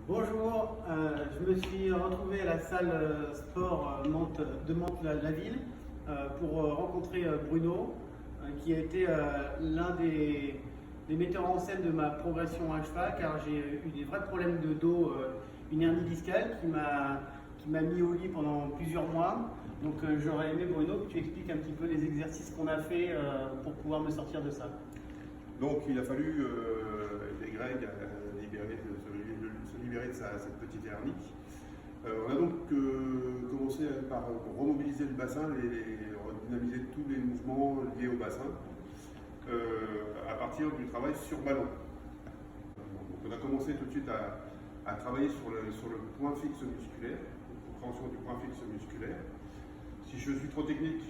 Bonjour, je me suis retrouvé à la salle sport de Mantes la ville pour rencontrer Bruno, qui a été l'un des metteurs en scène de ma progression à cheval, car j'ai eu des vrais problèmes de dos, une hernie discale qui m'a mis au lit pendant plusieurs mois. Donc j'aurais aimé, Bruno, que tu expliques un petit peu les exercices qu'on a fait pour pouvoir me sortir de ça. Donc il a fallu aider Greg à se libérer de cette petite hernie. On a donc commencé par remobiliser le bassin et redynamiser tous les mouvements liés au bassin à partir du travail sur ballon. Donc on a commencé tout de suite à travailler sur le point fixe musculaire, compréhension du point fixe musculaire. Si je suis trop technique,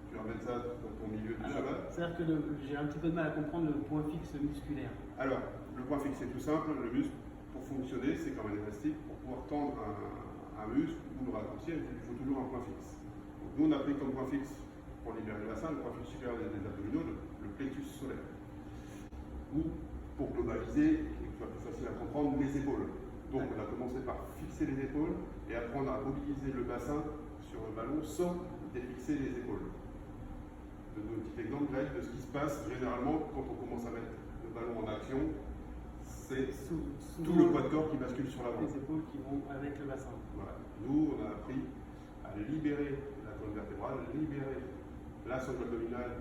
tu vas mettre ça dans ton milieu du cheval. C'est-à-dire que j'ai un petit peu de mal à comprendre le point fixe musculaire. Alors, le point fixe, c'est tout simple. Le muscle, pour fonctionner, c'est comme un élastique. Pour pouvoir tendre un muscle ou le raccourcir, il faut toujours un point fixe. Donc, nous, on a pris comme point fixe, pour libérer le bassin, le point fixe supérieur des abdominaux, le plexus solaire. Ou, pour globaliser, et que ce soit plus facile à comprendre, les épaules. Donc, on a commencé par fixer les épaules et apprendre à mobiliser le bassin sur le ballon sans défixer les épaules. Donne un petit exemple, Greg, de ce qui se passe généralement quand on commence à mettre le ballon en action. C'est tout le poids de corps qui bascule sur l'avant. Les épaules qui vont avec le bassin. Voilà. Nous, on a appris à libérer la colonne vertébrale, libérer la sangle abdominale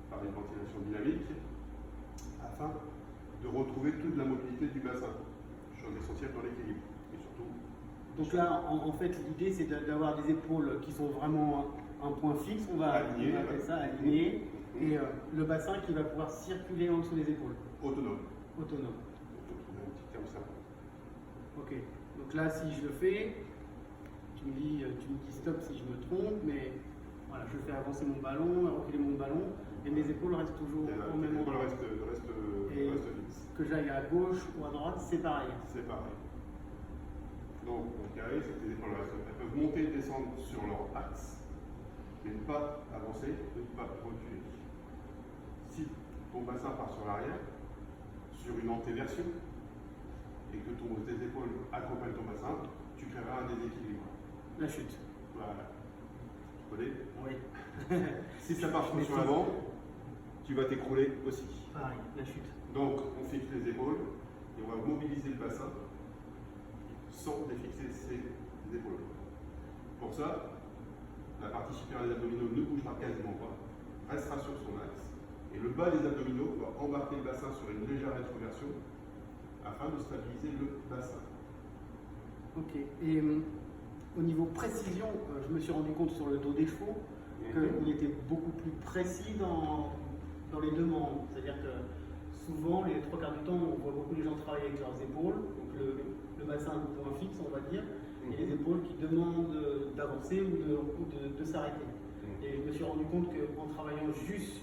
par une ventilation dynamique, afin de retrouver toute la mobilité du bassin, chose essentielle dans l'équilibre. Et surtout. Donc là, en fait, l'idée, c'est d'avoir des épaules qui sont vraiment un point fixe, on va appeler ça aligné, et le bassin qui va pouvoir circuler en dessous des épaules. Autonome. Autonome. Un petit terme simple. Ok. Donc là, si je le fais, tu me dis stop si je me trompe, mais voilà, je fais avancer mon ballon, reculer mon ballon, et mes épaules restent toujours au même endroit. Reste fixe. Que j'aille à gauche ou à droite, c'est pareil. C'est pareil. Donc, au carré, c'est que les épaules elles peuvent monter et descendre sur leur axe, mais ne pas avancer, ne pas reculer. Si ton bassin part sur l'arrière, sur une antéversion, et que tes épaules accompagnent ton bassin, tu créeras un déséquilibre. La chute. Voilà. Tu connais? Oui. Si ça part sur l'avant, tu vas t'écrouler aussi. Pareil, la chute. Donc, on fixe les épaules et on va mobiliser le bassin sans défixer ses épaules. Pour ça, la partie supérieure des abdominaux ne bougera quasiment pas, restera sur son axe, et le bas des abdominaux va embarquer le bassin sur une légère rétroversion afin de stabiliser le bassin. Ok. Et au niveau précision, je me suis rendu compte sur le dos des chevaux qu'il était beaucoup plus précis dans les deux membres. C'est-à-dire que souvent, les trois quarts du temps, on voit beaucoup de gens travailler avec leurs épaules, donc le bassin un point fixe, on va dire, et les épaules qui demandent d'avancer ou de s'arrêter. Et je me suis rendu compte qu'en travaillant juste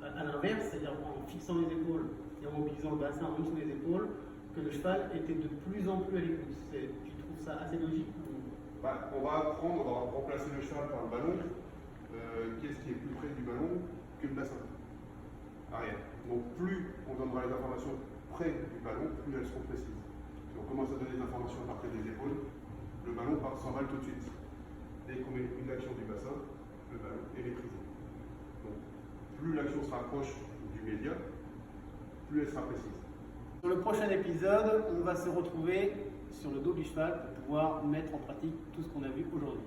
à l'inverse, c'est-à-dire en fixant les épaules et en mobilisant le bassin en dessous des épaules, que le cheval était de plus en plus à l'écoute. Tu trouves ça assez logique? On va apprendre, on va remplacer le cheval par le ballon. Qu'est-ce qui est plus près du ballon que le bassin? Arrière. Donc plus on donnera les informations près du ballon, plus elles seront précises. Si on commence à donner des informations à partir des épaules, le ballon s'envole tout de suite. Dès qu'on met une action du bassin, le ballon est maîtrisé. Donc plus l'action se rapproche du média, plus elle sera précise. Dans le prochain épisode, on va se retrouver sur le dos du cheval pour pouvoir mettre en pratique tout ce qu'on a vu aujourd'hui.